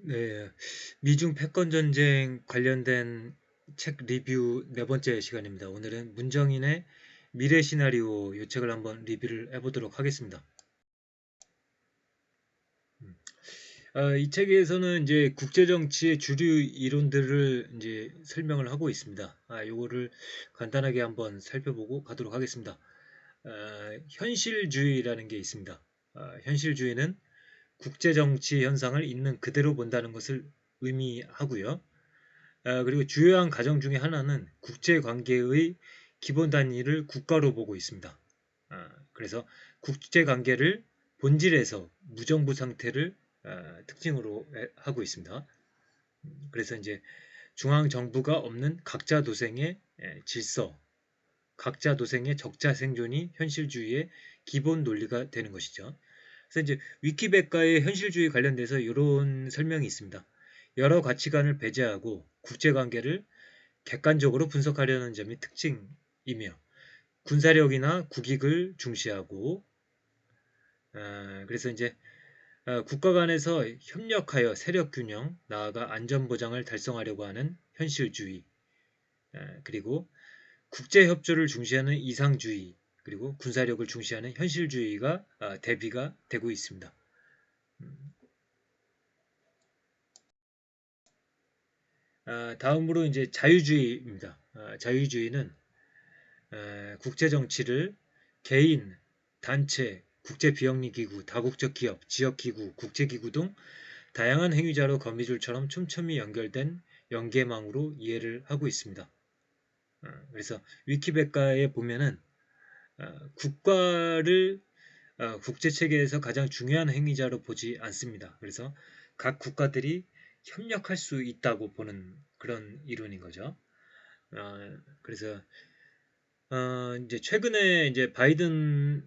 네, 미중 패권 전쟁 관련된 책 리뷰 네 번째 시간입니다. 오늘은 문정인의 미래 시나리오 이 책을 한번 리뷰를 해보도록 하겠습니다. 이 책에서는 이제 국제 정치의 주류 이론들을 이제 설명을 하고 있습니다. 요거를 간단하게 한번 살펴보고 가도록 하겠습니다. 현실주의라는 게 있습니다. 현실주의는 국제 정치 현상을 있는 그대로 본다는 것을 의미하고요. 그리고 주요한 가정 중에 하나는 국제 관계의 기본 단위를 국가로 보고 있습니다. 그래서 국제 관계를 본질에서 무정부 상태를 특징으로 하고 있습니다. 그래서 이제 중앙 정부가 없는 각자 도생의 질서, 각자 도생의 적자 생존이 현실주의의 기본 논리가 되는 것이죠. 그래서 이제 위키백과의 현실주의 관련돼서 이런 설명이 있습니다. 여러 가치관을 배제하고 국제관계를 객관적으로 분석하려는 점이 특징이며 군사력이나 국익을 중시하고 그래서 이제 국가 간에서 협력하여 세력 균형, 나아가 안전 보장을 달성하려고 하는 현실주의, 그리고 국제 협조를 중시하는 이상주의, 그리고 군사력을 중시하는 현실주의가 대비가 되고 있습니다. 다음으로 이제 자유주의입니다. 자유주의는 국제 정치를 개인, 단체, 국제 비영리 기구, 다국적 기업, 지역 기구, 국제 기구 등 다양한 행위자로 거미줄처럼 촘촘히 연결된 연계망으로 이해를 하고 있습니다. 그래서 위키백과에 보면은 국가를 국제 체계에서 가장 중요한 행위자로 보지 않습니다. 그래서 각 국가들이 협력할 수 있다고 보는 그런 이론인 거죠. 그래서 이제 최근에 이제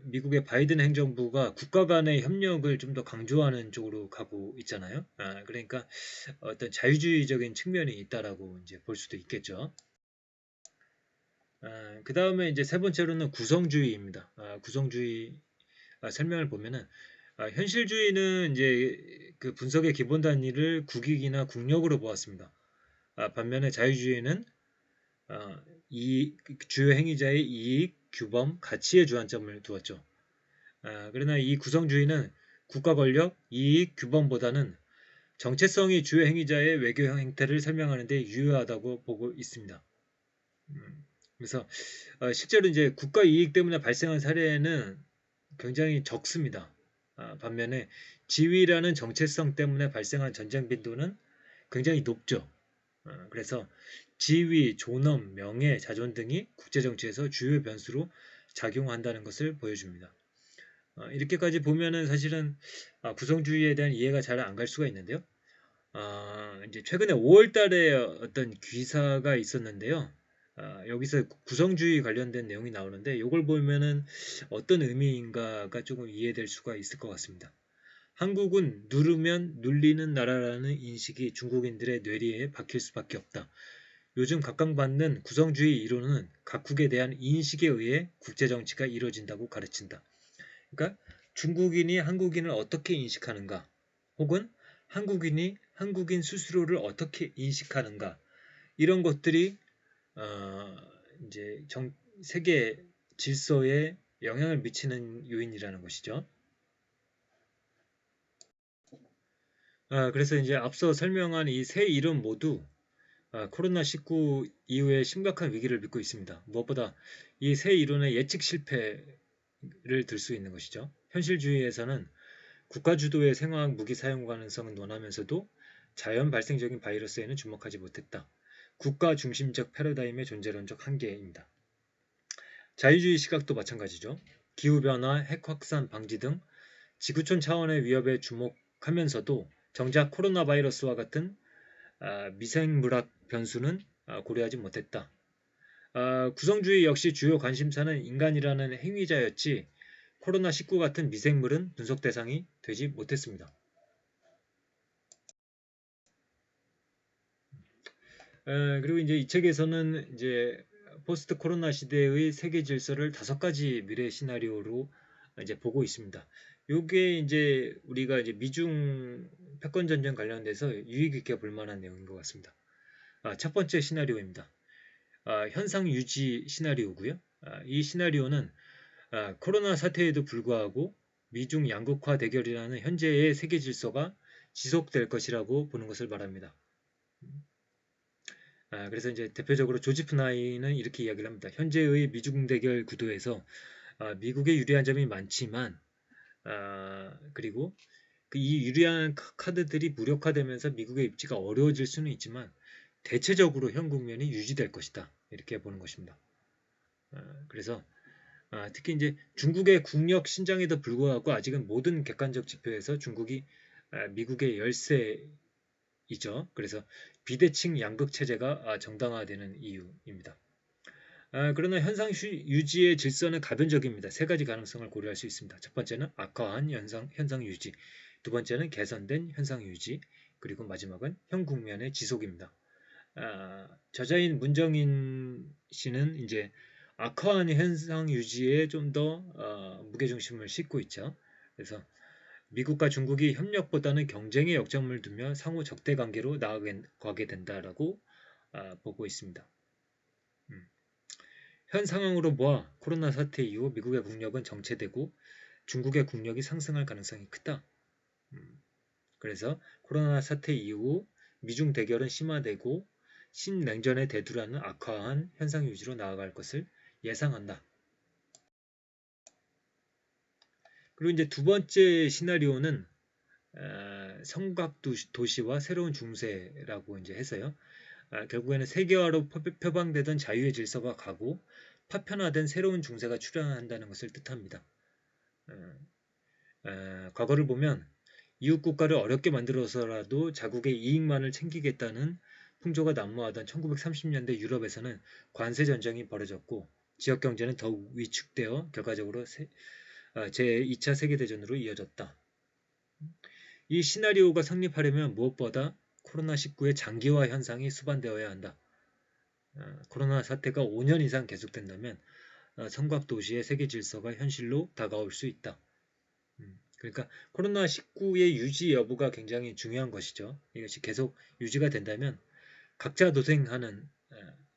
미국의 바이든 행정부가 국가 간의 협력을 좀 더 강조하는 쪽으로 가고 있잖아요. 그러니까 어떤 자유주의적인 측면이 있다라고 이제 볼 수도 있겠죠. 그 다음에 이제 세 번째로는 구성주의입니다. 구성주의 설명을 보면은 현실주의는 이제 그 분석의 기본 단위를 국익이나 국력으로 보았습니다. 반면에 자유주의는 주요 행위자의 이익, 규범, 가치에 주안점을 두었죠. 그러나 이 구성주의는 국가 권력, 이익, 규범보다는 정체성이 주요 행위자의 외교형 행태를 설명하는 데 유효하다고 보고 있습니다. 그래서 실제로 이제 국가 이익 때문에 발생한 사례는 굉장히 적습니다. 반면에 지위라는 정체성 때문에 발생한 전쟁 빈도는 굉장히 높죠. 그래서 지위, 존엄, 명예, 자존 등이 국제정치에서 주요 변수로 작용한다는 것을 보여줍니다. 이렇게까지 보면은 사실은 구성주의에 대한 이해가 잘 안 갈 수가 있는데요. 이제 최근에 5월 달에 어떤 기사가 있었는데요. 여기서 구성주의 관련된 내용이 나오는데 이걸 보면은 어떤 의미인가가 조금 이해될 수가 있을 것 같습니다. 한국은 누르면 눌리는 나라라는 인식이 중국인들의 뇌리에 박힐 수밖에 없다. 요즘 각광받는 구성주의 이론은 각국에 대한 인식에 의해 국제정치가 이루어진다고 가르친다. 그러니까 중국인이 한국인을 어떻게 인식하는가, 혹은 한국인이 한국인 스스로를 어떻게 인식하는가, 이런 것들이 어, 이제 세계 질서에 영향을 미치는 요인이라는 것이죠. 그래서 이제 앞서 설명한 이 세 이론 모두 코로나19 이후에 심각한 위기를 맞고 있습니다. 무엇보다 이 세 이론의 예측 실패를 들 수 있는 것이죠. 현실주의에서는 국가 주도의 생화학 무기 사용 가능성은 논하면서도 자연 발생적인 바이러스에는 주목하지 못했다. 국가 중심적 패러다임의 존재론적 한계입니다. 자유주의 시각도 마찬가지죠. 기후변화, 핵 확산 방지 등 지구촌 차원의 위협에 주목하면서도 정작 코로나 바이러스와 같은 미생물학 변수는 고려하지 못했다. 구성주의 역시 주요 관심사는 인간이라는 행위자였지 코로나19 같은 미생물은 분석 대상이 되지 못했습니다. 그리고 이제 이 책에서는 이제 포스트 코로나 시대의 세계 질서를 5가지 미래 시나리오로 이제 보고 있습니다. 요게 이제 우리가 이제 미중 패권 전쟁 관련돼서 유익 있게 볼 만한 내용인 것 같습니다. 첫 번째 시나리오입니다. 현상 유지 시나리오고요. 이 시나리오는 코로나 사태에도 불구하고 미중 양극화 대결이라는 현재의 세계 질서가 지속될 것이라고 보는 것을 말합니다. 그래서 이제 대표적으로 조지프 나이는 이렇게 이야기를 합니다. 현재의 미중 대결 구도에서 미국에 유리한 점이 많지만 그리고 이 유리한 카드들이 무력화되면서 미국의 입지가 어려워질 수는 있지만 대체적으로 현 국면이 유지될 것이다. 이렇게 보는 것입니다. 그래서 특히 이제 중국의 국력 신장에도 불구하고 아직은 모든 객관적 지표에서 중국이 미국의 열세이죠. 그래서 비대칭 양극 체제가 정당화되는 이유입니다. 그러나 현상 유지의 질서는 가변적입니다. 세 가지 가능성을 고려할 수 있습니다. 첫 번째는 악화한 현상 유지, 두 번째는 개선된 현상 유지, 그리고 마지막은 현 국면의 지속입니다. 저자인 문정인 씨는 이제 악화한 현상 유지에 좀 더 무게중심을 싣고 있죠. 그래서 미국과 중국이 협력보다는 경쟁의 역점을 두며 상호 적대 관계로 나아가게 된다라고 보고 있습니다. 현 상황으로 보아 코로나 사태 이후 미국의 국력은 정체되고 중국의 국력이 상승할 가능성이 크다. 그래서 코로나 사태 이후 미중 대결은 심화되고 신냉전의 대두라는 악화한 현상 유지로 나아갈 것을 예상한다. 그리고 이제 두 번째 시나리오는 성곽 도시와 새로운 중세라고 이제 해서요. 결국에는 세계화로 표방되던 자유의 질서가 가고 파편화된 새로운 중세가 출현한다는 것을 뜻합니다. 과거를 보면 이웃 국가를 어렵게 만들어서라도 자국의 이익만을 챙기겠다는 풍조가 난무하던 1930년대 유럽에서는 관세 전쟁이 벌어졌고 지역 경제는 더욱 위축되어 결과적으로 제2차 세계대전으로 이어졌다. 이 시나리오가 성립하려면 무엇보다 코로나19의 장기화 현상이 수반되어야 한다. 코로나 사태가 5년 이상 계속된다면 성곽도시의 세계 질서가 현실로 다가올 수 있다. 그러니까 코로나19의 유지 여부가 굉장히 중요한 것이죠. 이것이 계속 유지가 된다면 각자 도생하는,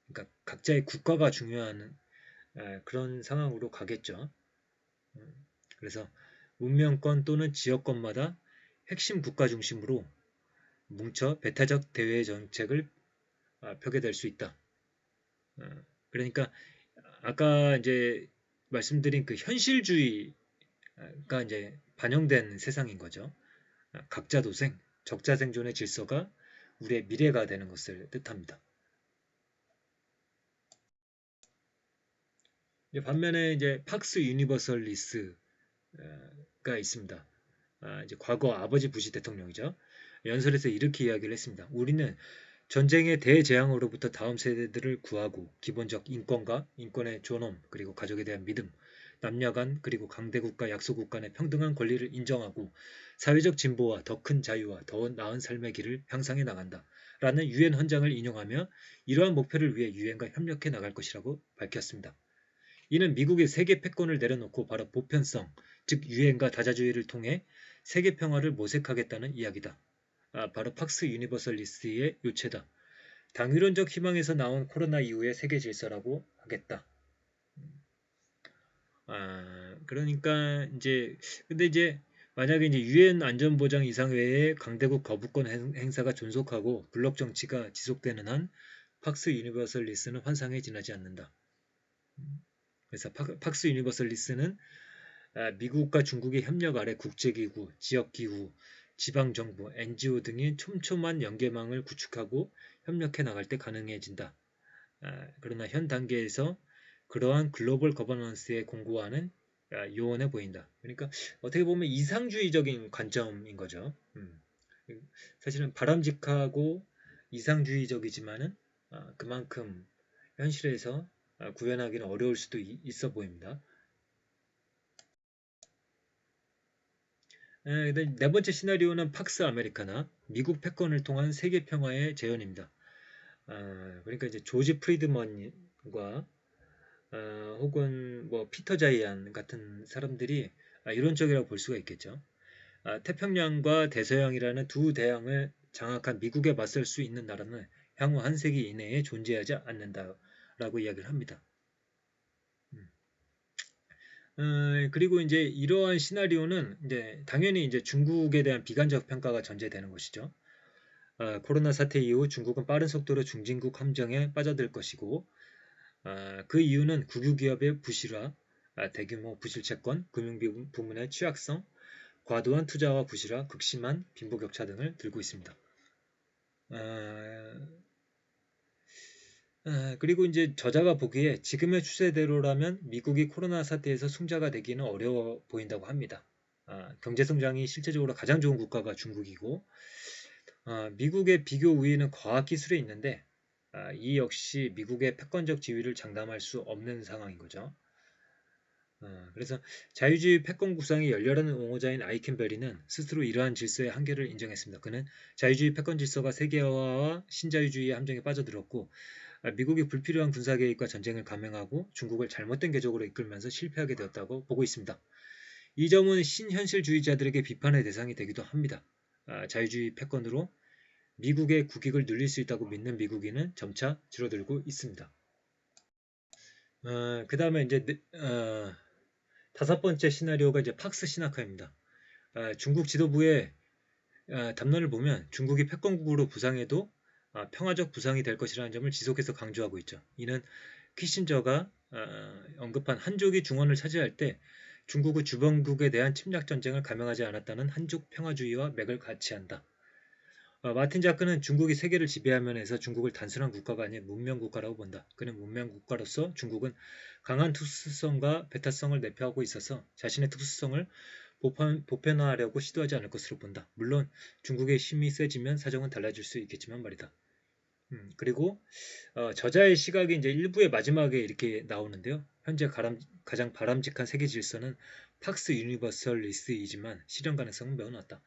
그러니까 각자의 국가가 중요한 그런 상황으로 가겠죠. 그래서 문명권 또는 지역권마다 핵심 국가 중심으로 뭉쳐 배타적 대외 정책을 펴게 될 수 있다. 그러니까 아까 이제 말씀드린 그 현실주의가 이제 반영된 세상인 거죠. 각자 도생, 적자 생존의 질서가 우리의 미래가 되는 것을 뜻합니다. 반면에 이제 팍스 유니버설리스가 있습니다. 이제 과거 아버지 부시 대통령이죠. 연설에서 이렇게 이야기를 했습니다. 우리는 전쟁의 대재앙으로부터 다음 세대들을 구하고 기본적 인권과 인권의 존엄 그리고 가족에 대한 믿음, 남녀 간 그리고 강대국가 약소국 간의 평등한 권리를 인정하고 사회적 진보와 더 큰 자유와 더 나은 삶의 길을 향상해 나간다. 라는 유엔 헌장을 인용하며 이러한 목표를 위해 유엔과 협력해 나갈 것이라고 밝혔습니다. 이는 미국의 세계 패권을 내려놓고 바로 보편성, 즉 유엔과 다자주의를 통해 세계 평화를 모색하겠다는 이야기다. 바로 팍스 유니버설리스트의 요체다. 당위론적 희망에서 나온 코로나 이후의 세계 질서라고 하겠다. 그러니까 이제 근데 이제 만약에 이제 유엔 안전보장 이상회의 강대국 거부권 행사가 존속하고 블록 정치가 지속되는 한 팍스 유니버설리스트는 환상에 지나지 않는다. 그래서 팍스 유니버설리스트는 미국과 중국의 협력 아래 국제기구, 지역기구, 지방정부, NGO 등의 촘촘한 연계망을 구축하고 협력해 나갈 때 가능해진다. 그러나 현 단계에서 그러한 글로벌 거버넌스의 공고화는 요원해 보인다. 그러니까 어떻게 보면 이상주의적인 관점인 거죠. 사실은 바람직하고 이상주의적이지만은 그만큼 현실에서 구현하기는 어려울 수도 있어 보입니다. 네 번째 시나리오는 팍스 아메리카나, 미국 패권을 통한 세계 평화의 재현입니다. 그러니까 이제 조지 프리드먼과 혹은 뭐 피터 자이안 같은 사람들이 이론적이라고 볼 수가 있겠죠. 태평양과 대서양이라는 두 대양을 장악한 미국에 맞설 수 있는 나라는 향후 한 세기 이내에 존재하지 않는다라고 이야기를 합니다. 그리고 이제 이러한 시나리오는 이제 당연히 이제 중국에 대한 비관적 평가가 전제되는 것이죠. 코로나 사태 이후 중국은 빠른 속도로 중진국 함정에 빠져들 것이고, 그 이유는 국유기업의 부실화, 대규모 부실 채권, 금융 부문의 취약성, 과도한 투자와 부실화, 극심한 빈부격차 등을 들고 있습니다. 그리고 이제 저자가 보기에 지금의 추세대로라면 미국이 코로나 사태에서 승자가 되기는 어려워 보인다고 합니다. 경제 성장이 실제적으로 가장 좋은 국가가 중국이고, 미국의 비교 우위는 과학기술에 있는데, 이 역시 미국의 패권적 지위를 장담할 수 없는 상황인 거죠. 그래서 자유주의 패권 구상이 열렬한 옹호자인 아이켄베리는 스스로 이러한 질서의 한계를 인정했습니다. 그는 자유주의 패권 질서가 세계화와 신자유주의의 함정에 빠져들었고, 미국이 불필요한 군사 개입과 전쟁을 감행하고 중국을 잘못된 궤적으로 이끌면서 실패하게 되었다고 보고 있습니다. 이 점은 신현실주의자들에게 비판의 대상이 되기도 합니다. 자유주의 패권으로 미국의 국익을 늘릴 수 있다고 믿는 미국인은 점차 줄어들고 있습니다. 그 다음에 이제 다섯 번째 시나리오가 이제 팍스 신학화입니다. 중국 지도부의 담론을 보면 중국이 패권국으로 부상해도 평화적 부상이 될 것이라는 점을 지속해서 강조하고 있죠. 이는 키신저가 언급한 한족이 중원을 차지할 때 중국의 주변국에 대한 침략 전쟁을 감행하지 않았다는 한족 평화주의와 맥을 같이 한다. 마틴 자크는 중국이 세계를 지배한 면에서 중국을 단순한 국가가 아닌 문명국가라고 본다. 그는 문명국가로서 중국은 강한 특수성과 배타성을 내포하고 있어서 자신의 특수성을 보편화하려고 시도하지 않을 것으로 본다. 물론 중국의 힘이 세지면 사정은 달라질 수 있겠지만 말이다. 그리고 저자의 시각이 이제 일부의 마지막에 이렇게 나오는데요. 현재 가장 바람직한 세계 질서는 팍스 유니버설리스이지만 실현 가능성은 매우 낮다.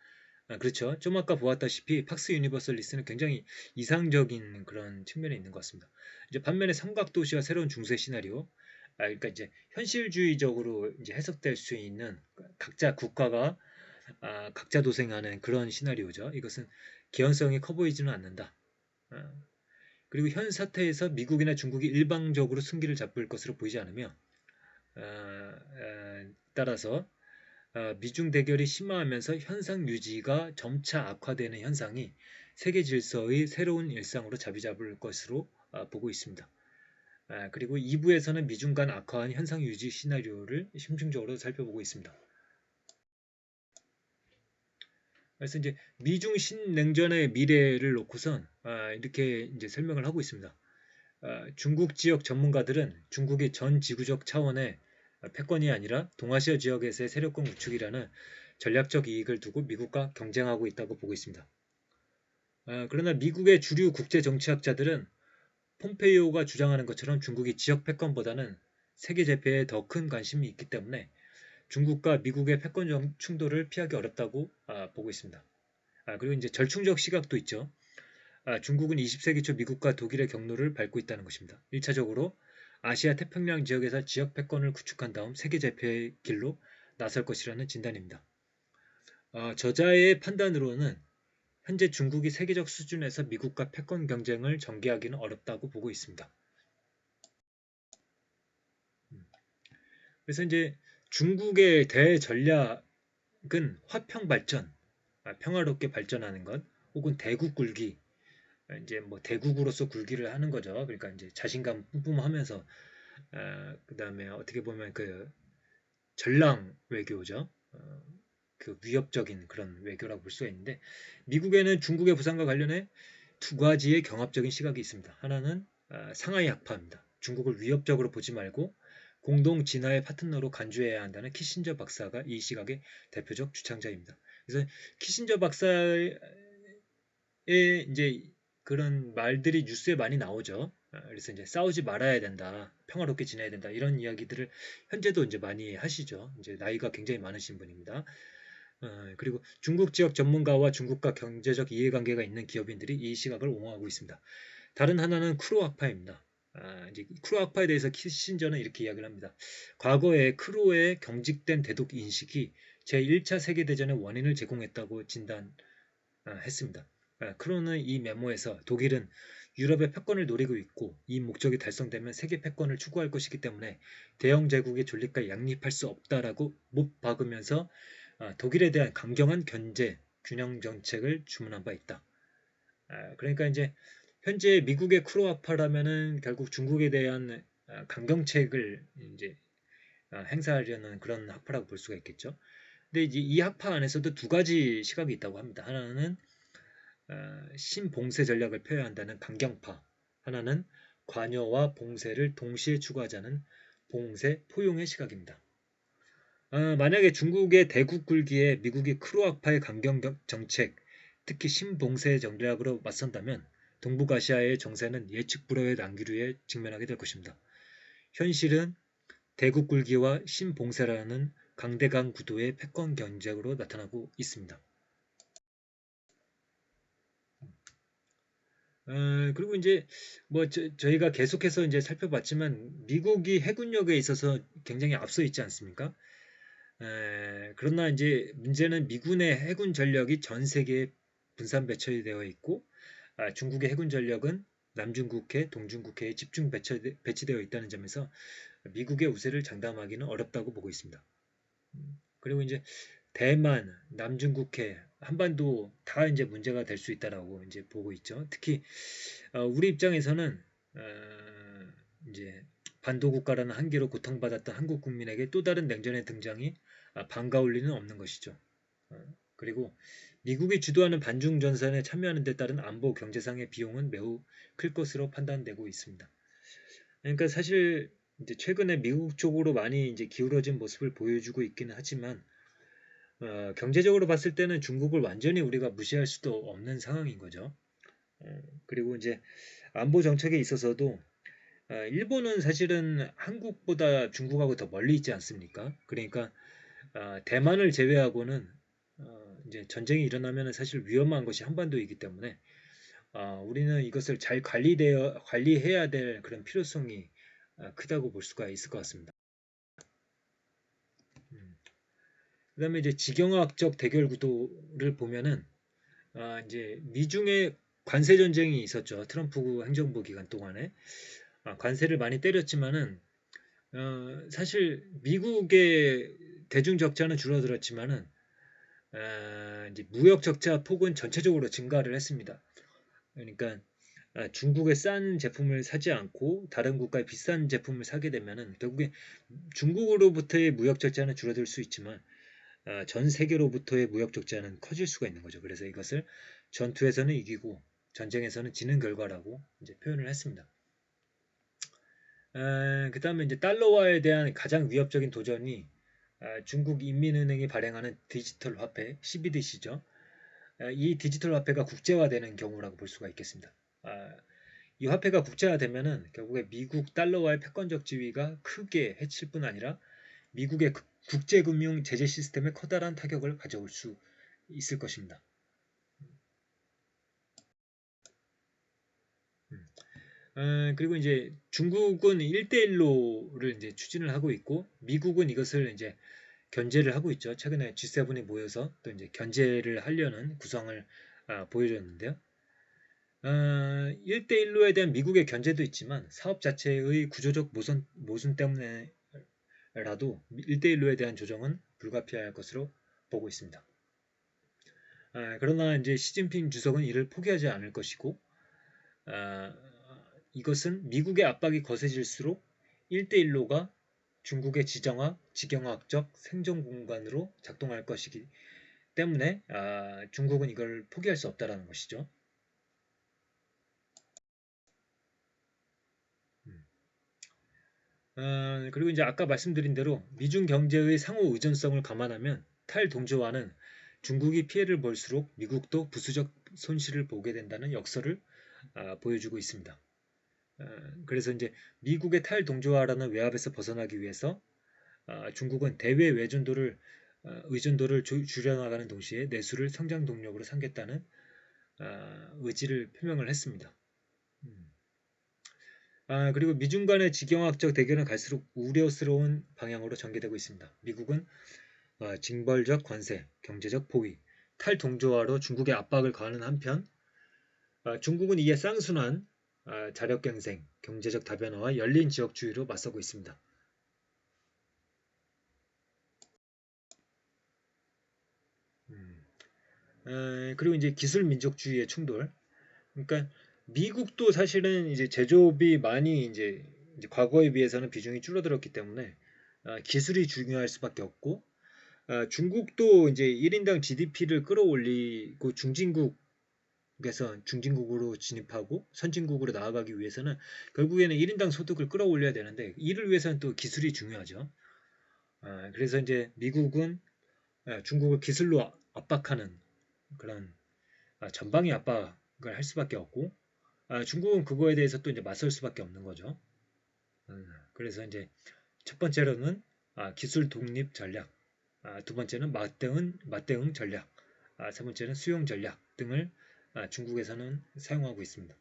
그렇죠. 좀 아까 보았다시피 팍스 유니버설리스는 굉장히 이상적인 그런 측면이 있는 것 같습니다. 이제 반면에 삼각도시와 새로운 중세 시나리오, 그러니까 이제 현실주의적으로 이제 해석될 수 있는 각자 국가가 각자 도생하는 그런 시나리오죠. 이것은 개연성이 커 보이지는 않는다. 그리고 현 사태에서 미국이나 중국이 일방적으로 승기를 잡을 것으로 보이지 않으며, 따라서 미중 대결이 심화하면서 현상 유지가 점차 악화되는 현상이 세계 질서의 새로운 일상으로 자리 잡을 것으로 보고 있습니다. 그리고 2부에서는 미중 간 악화한 현상 유지 시나리오를 심층적으로 살펴보고 있습니다. 그래서 이제 미중 신냉전의 미래를 놓고선 이렇게 이제 설명을 하고 있습니다. 중국 지역 전문가들은 중국이 전 지구적 차원의 패권이 아니라 동아시아 지역에서의 세력권 구축이라는 전략적 이익을 두고 미국과 경쟁하고 있다고 보고 있습니다. 그러나 미국의 주류 국제 정치학자들은 폼페이오가 주장하는 것처럼 중국이 지역 패권보다는 세계 재패에 더 큰 관심이 있기 때문에 중국과 미국의 패권 충돌을 피하기 어렵다고 보고 있습니다. 그리고 이제 절충적 시각도 있죠. 중국은 20세기 초 미국과 독일의 경로를 밟고 있다는 것입니다. 1차적으로 아시아 태평양 지역에서 지역 패권을 구축한 다음 세계 재패의 길로 나설 것이라는 진단입니다. 저자의 판단으로는 현재 중국이 세계적 수준에서 미국과 패권 경쟁을 전개하기는 어렵다고 보고 있습니다. 그래서 이제 중국의 대전략은 화평 발전, 평화롭게 발전하는 것, 혹은 대국 굴기, 이제 뭐 대국으로서 굴기를 하는 거죠. 그러니까 이제 자신감 뿜뿜하면서 그다음에 어떻게 보면 그 전랑 외교죠. 그 위협적인 그런 외교라고 볼 수가 있는데 미국에는 중국의 부상과 관련해 두 가지의 경합적인 시각이 있습니다. 하나는 상하이 학파입니다. 중국을 위협적으로 보지 말고 공동 진화의 파트너로 간주해야 한다는 키신저 박사가 이 시각의 대표적 주창자입니다. 그래서 키신저 박사의 이제 그런 말들이 뉴스에 많이 나오죠. 그래서 이제 싸우지 말아야 된다, 평화롭게 지내야 된다 이런 이야기들을 현재도 이제 많이 하시죠. 이제 나이가 굉장히 많으신 분입니다. 그리고 중국 지역 전문가와 중국과 경제적 이해관계가 있는 기업인들이 이 시각을 옹호하고 있습니다. 다른 하나는 크로 학파입니다. 이제 크로 학파에 대해서 키신저는 이렇게 이야기를 합니다. 과거에 크로의 경직된 대독 인식이 제1차 세계대전의 원인을 제공했다고 진단했습니다. 크로는 이 메모에서 독일은 유럽의 패권을 노리고 있고 이 목적이 달성되면 세계 패권을 추구할 것이기 때문에 대영 제국의 존립과 양립할 수 없다라고 못 박으면서 독일에 대한 강경한 견제 균형 정책을 주문한 바 있다. 그러니까 이제 현재 미국의 크로아파라면은 결국 중국에 대한 강경책을 이제 행사하려는 그런 학파라고 볼 수가 있겠죠. 근데 이제 이 학파 안에서도 두 가지 시각이 있다고 합니다. 하나는 신봉쇄 전략을 펴야 한다는 강경파, 하나는 관여와 봉쇄를 동시에 추구하자는 봉쇄 포용의 시각입니다. 만약에 중국의 대국 굴기에 미국이 크로아파의 강경 정책, 특히 신봉쇄 전략으로 맞선다면 동북아시아의 정세는 예측 불허의 난기류에 직면하게 될 것입니다. 현실은 대국 굴기와 신봉쇄라는 강대강 구도의 패권 경쟁으로 나타나고 있습니다. 그리고 이제 뭐 저희가 계속해서 이제 살펴봤지만 미국이 해군력에 있어서 굉장히 앞서 있지 않습니까? 그러나 이제 문제는 미군의 해군 전력이 전 세계에 분산 배치되어 있고 중국의 해군 전력은 남중국해, 동중국해에 집중 배치되어 있다는 점에서 미국의 우세를 장담하기는 어렵다고 보고 있습니다. 그리고 이제 대만, 남중국해, 한반도 다 이제 문제가 될 수 있다라고 이제 보고 있죠. 특히 우리 입장에서는 이제 반도 국가라는 한계로 고통받았던 한국 국민에게 또 다른 냉전의 등장이 반가울 리는 없는 것이죠. 그리고 미국이 주도하는 반중 전선에 참여하는 데 따른 안보 경제상의 비용은 매우 클 것으로 판단되고 있습니다. 그러니까 사실 이제 최근에 미국 쪽으로 많이 이제 기울어진 모습을 보여주고 있기는 하지만 경제적으로 봤을 때는 중국을 완전히 우리가 무시할 수도 없는 상황인 거죠. 그리고 이제 안보 정책에 있어서도 일본은 사실은 한국보다 중국하고 더 멀리 있지 않습니까? 그러니까 대만을 제외하고는 이제 전쟁이 일어나면 사실 위험한 것이 한반도이기 때문에 우리는 이것을 잘 관리해야 될 그런 필요성이 크다고 볼 수가 있을 것 같습니다. 그다음에 이제 지경학적 대결 구도를 보면은 이제 미중의 관세 전쟁이 있었죠. 트럼프 행정부 기간 동안에 관세를 많이 때렸지만은 사실 미국의 대중 적자는 줄어들었지만은 이제 무역 적자 폭은 전체적으로 증가를 했습니다. 그러니까 중국의 싼 제품을 사지 않고 다른 국가의 비싼 제품을 사게 되면은 결국에 중국으로부터의 무역 적자는 줄어들 수 있지만 전 세계로부터의 무역 적자는 커질 수가 있는 거죠. 그래서 이것을 전투에서는 이기고 전쟁에서는 지는 결과라고 이제 표현을 했습니다. 그 다음에 이제 달러화에 대한 가장 위협적인 도전이 중국 인민은행이 발행하는 디지털 화폐 CBDC죠. 이 디지털 화폐가 국제화되는 경우라고 볼 수가 있겠습니다. 이 화폐가 국제화되면은 결국에 미국 달러화의 패권적 지위가 크게 해칠 뿐 아니라 미국의 국제금융 제재 시스템에 커다란 타격을 가져올 수 있을 것입니다. 그리고 이제 중국은 1대1로를 이제 추진을 하고 있고 미국은 이것을 이제 견제를 하고 있죠. 최근에 G7이 모여서 또 이제 견제를 하려는 구상을 보여줬는데요. 1대1로에 대한 미국의 견제도 있지만 사업 자체의 구조적 모순 때문에라도 1대1로에 대한 조정은 불가피할 것으로 보고 있습니다. 그러나 이제 시진핑 주석은 이를 포기하지 않을 것이고 이것은 미국의 압박이 거세질수록 1대1로가 중국의 지경학적 생존 공간으로 작동할 것이기 때문에 중국은 이걸 포기할 수 없다라는 것이죠. 그리고 이제 아까 말씀드린 대로 미중 경제의 상호 의존성을 감안하면 탈동조화는 중국이 피해를 볼수록 미국도 부수적 손실을 보게 된다는 역설을 보여주고 있습니다. 그래서 이제 미국의 탈동조화라는 외압에서 벗어나기 위해서 중국은 대외 의존도를 줄여나가는 동시에 내수를 성장 동력으로 삼겠다는 의지를 표명을 했습니다. 그리고 미중 간의 지경학적 대결은 갈수록 우려스러운 방향으로 전개되고 있습니다. 미국은 징벌적 관세, 경제적 포위, 탈동조화로 중국에 압박을 가하는 한편 중국은 이에 쌍순환, 자력갱생, 경제적 다변화와 열린 지역주의로 맞서고 있습니다. 그리고 이제 기술 민족주의의 충돌. 그러니까 미국도 사실은 이제 제조업이 많이 이제 과거에 비해서는 비중이 줄어들었기 때문에 기술이 중요할 수밖에 없고 중국도 이제 1인당 GDP를 끌어올리고 중진국으로 진입하고 선진국으로 나아가기 위해서는 결국에는 1인당 소득을 끌어올려야 되는데 이를 위해서는 또 기술이 중요하죠. 그래서 이제 미국은 중국을 기술로 압박하는 그런 전방위 압박을 할 수밖에 없고 중국은 그거에 대해서 또 이제 맞설 수밖에 없는 거죠. 그래서 이제 첫 번째로는 기술 독립 전략, 두 번째는 맞대응 전략, 세 번째는 수용 전략 등을 중국에서는 사용하고 있습니다.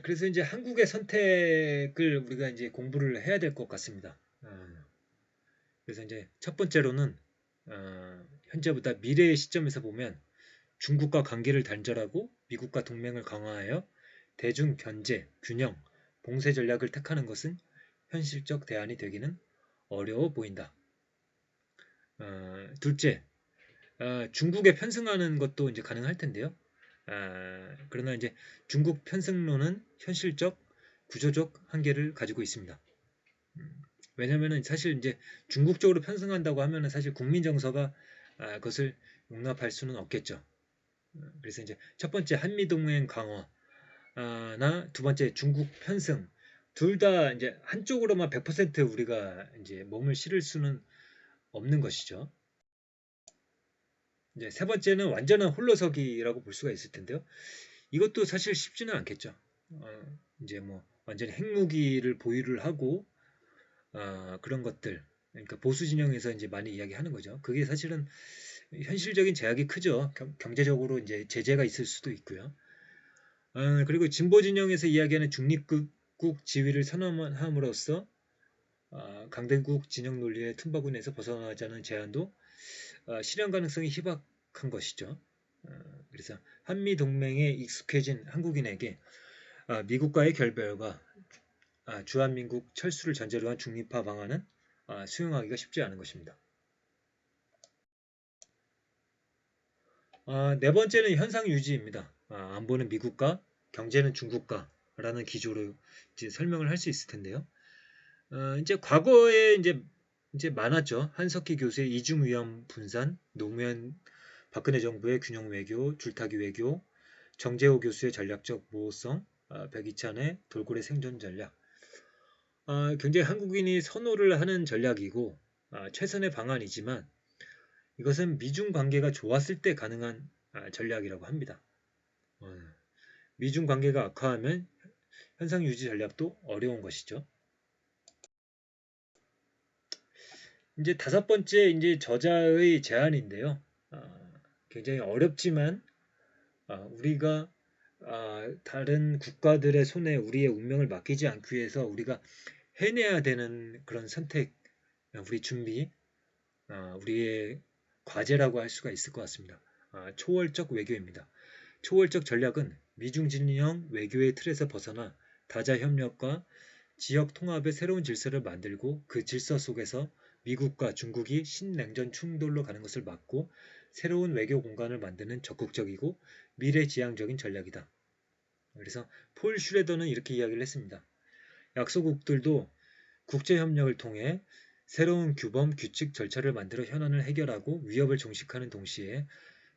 그래서 이제 한국의 선택을 우리가 이제 공부를 해야 될 것 같습니다. 그래서 이제 첫 번째로는 현재보다 미래의 시점에서 보면 중국과 관계를 단절하고 미국과 동맹을 강화하여 대중 견제, 균형, 봉쇄 전략을 택하는 것은 현실적 대안이 되기는 어려워 보인다. 둘째, 중국에 편승하는 것도 이제 가능할 텐데요. 그러나 이제 중국 편승론은 현실적, 구조적 한계를 가지고 있습니다. 왜냐면은 사실 이제 중국 쪽으로 편승한다고 하면은 사실 국민 정서가 그것을 용납할 수는 없겠죠. 그래서 이제 첫 번째 한미동맹 강화나 두 번째 중국 편승 둘 다 이제 한쪽으로만 100% 우리가 이제 몸을 실을 수는 없는 것이죠. 이제 세 번째는 완전한 홀로서기라고 볼 수가 있을 텐데요. 이것도 사실 쉽지는 않겠죠. 이제 뭐 완전히 핵무기를 보유를 하고 그런 것들 그러니까 보수 진영에서 이제 많이 이야기하는 거죠. 그게 사실은 현실적인 제약이 크죠. 경제적으로 이제 제재가 있을 수도 있고요. 그리고 진보 진영에서 이야기하는 중립국 지위를 선언함으로써 강대국 진영 논리의 틈바구니에서 벗어나자는 제안도 실현 가능성이 희박한 것이죠. 그래서 한미 동맹에 익숙해진 한국인에게 미국과의 결별과 주한민국 철수를 전제로 한 중립화 방안은 수용하기가 쉽지 않은 것입니다. 네 번째는 현상 유지입니다. 안보는 미국과 경제는 중국과라는 기조로 이제 설명을 할 수 있을 텐데요. 이제 과거에 이제 많았죠. 한석기 교수의 이중 위험 분산, 노무현 박근혜 정부의 균형 외교, 줄타기 외교, 정재호 교수의 전략적 모호성, 백이찬의 돌고래 생존 전략. 굉장히 한국인이 선호를 하는 전략이고 최선의 방안이지만 이것은 미중 관계가 좋았을 때 가능한 전략이라고 합니다. 미중 관계가 악화하면 현상 유지 전략도 어려운 것이죠. 이제 다섯 번째 이제 저자의 제안인데요. 굉장히 어렵지만 우리가 다른 국가들의 손에 우리의 운명을 맡기지 않기 위해서 우리가 해내야 되는 그런 선택, 우리 준비, 우리의 과제라고 할 수가 있을 것 같습니다. 초월적 외교입니다. 초월적 전략은 미중 진영 외교의 틀에서 벗어나 다자 협력과 지역 통합의 새로운 질서를 만들고 그 질서 속에서 미국과 중국이 신냉전 충돌로 가는 것을 막고 새로운 외교 공간을 만드는 적극적이고 미래지향적인 전략이다. 그래서 폴 슈레더는 이렇게 이야기를 했습니다. 약소국들도 국제협력을 통해 새로운 규범, 규칙, 절차를 만들어 현안을 해결하고 위협을 종식하는 동시에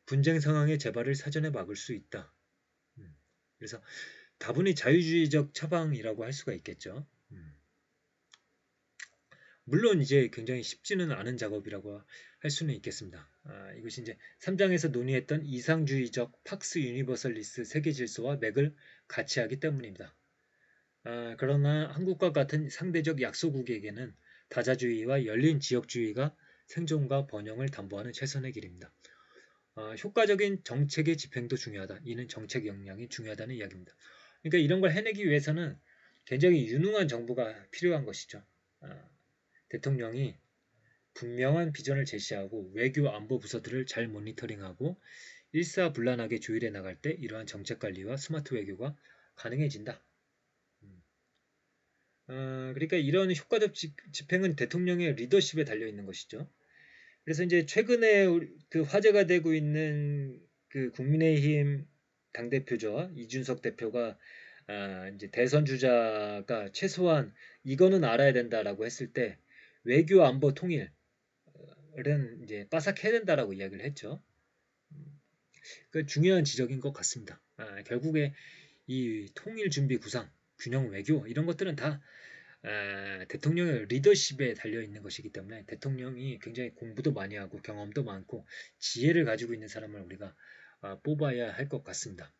분쟁 상황의 재발을 사전에 막을 수 있다. 그래서 다분히 자유주의적 처방이라고 할 수가 있겠죠. 물론 이제 굉장히 쉽지는 않은 작업이라고 할 수는 있겠습니다. 이것이 이제 3장에서 논의했던 이상주의적 팍스 유니버설리스 세계 질서와 맥을 같이 하기 때문입니다. 그러나 한국과 같은 상대적 약소국에게는 다자주의와 열린 지역주의가 생존과 번영을 담보하는 최선의 길입니다. 효과적인 정책의 집행도 중요하다. 이는 정책 역량이 중요하다는 이야기입니다. 그러니까 이런 걸 해내기 위해서는 굉장히 유능한 정부가 필요한 것이죠. 대통령이 분명한 비전을 제시하고 외교 안보 부서들을 잘 모니터링하고 일사불란하게 조율해 나갈 때 이러한 정책 관리와 스마트 외교가 가능해진다. 그러니까 이런 효과적 집행은 대통령의 리더십에 달려 있는 것이죠. 그래서 이제 최근에 그 화제가 되고 있는 그 국민의힘 당대표죠. 이준석 대표가 이제 대선 주자가 최소한 이거는 알아야 된다라고 했을 때 외교 안보 통일은 이제 빠삭해야 된다라고 이야기를 했죠. 그 중요한 지적인 것 같습니다. 결국에 이 통일 준비 구상, 균형 외교 이런 것들은 다 대통령의 리더십에 달려 있는 것이기 때문에 대통령이 굉장히 공부도 많이 하고 경험도 많고 지혜를 가지고 있는 사람을 우리가 뽑아야 할 것 같습니다.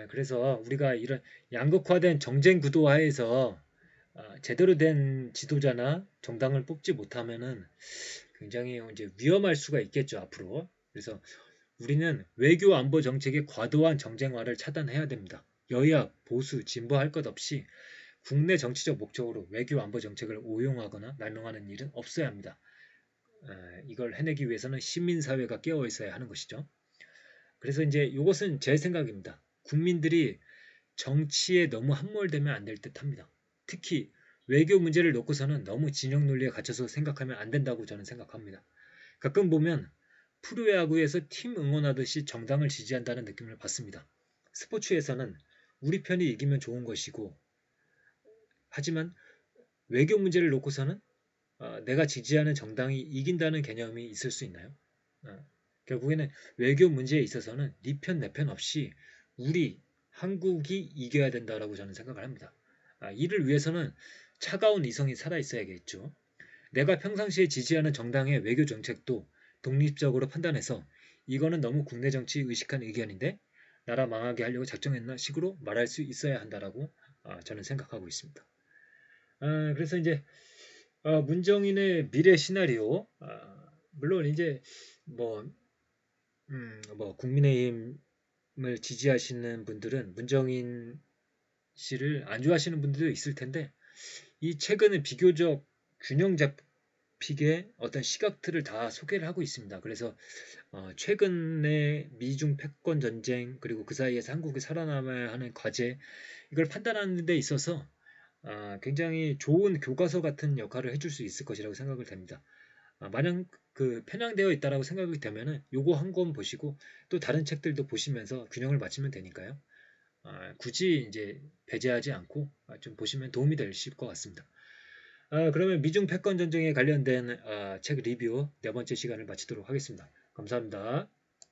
그래서 우리가 이런 양극화된 정쟁 구도 하에서 제대로 된 지도자나 정당을 뽑지 못하면은 굉장히 이제 위험할 수가 있겠죠, 앞으로. 그래서 우리는 외교 안보 정책의 과도한 정쟁화를 차단해야 됩니다. 여야, 보수, 진보 할 것 없이 국내 정치적 목적으로 외교 안보 정책을 오용하거나 난용하는 일은 없어야 합니다. 이걸 해내기 위해서는 시민사회가 깨어 있어야 하는 것이죠. 그래서 이제 이것은 제 생각입니다. 국민들이 정치에 너무 함몰되면 안 될 듯합니다. 특히 외교 문제를 놓고서는 너무 진영 논리에 갇혀서 생각하면 안 된다고 저는 생각합니다. 가끔 보면 프로야구에서 팀 응원하듯이 정당을 지지한다는 느낌을 받습니다. 스포츠에서는 우리 편이 이기면 좋은 것이고, 하지만 외교 문제를 놓고서는 내가 지지하는 정당이 이긴다는 개념이 있을 수 있나요? 결국에는 외교 문제에 있어서는 네 편 내 편 없이 우리 한국이 이겨야 된다라고 저는 생각을 합니다. 이를 위해서는 차가운 이성이 살아 있어야겠죠. 내가 평상시에 지지하는 정당의 외교 정책도 독립적으로 판단해서 이거는 너무 국내 정치 의식한 의견인데 나라 망하게 하려고 작정했나 식으로 말할 수 있어야 한다라고 저는 생각하고 있습니다. 그래서 이제 문정인의 미래 시나리오 물론 이제 뭐, 뭐 국민의힘을 지지하시는 분들은 문정인 씨를 안 좋아하시는 분들도 있을 텐데 이 책은 비교적 균형 잡히게 어떤 시각들을 다 소개를 하고 있습니다. 그래서 최근의 미중 패권 전쟁 그리고 그 사이에서 한국이 살아남아야 하는 과제 이걸 판단하는 데 있어서 굉장히 좋은 교과서 같은 역할을 해줄 수 있을 것이라고 생각을 됩니다. 만약 그 편향되어 있다라고 생각이 되면은 요거 한 권 보시고 또 다른 책들도 보시면서 균형을 맞추면 되니까요. 굳이 이제 배제하지 않고 좀 보시면 도움이 되실 것 같습니다. 그러면 미중 패권 전쟁에 관련된 책 리뷰 네 번째 시간을 마치도록 하겠습니다. 감사합니다.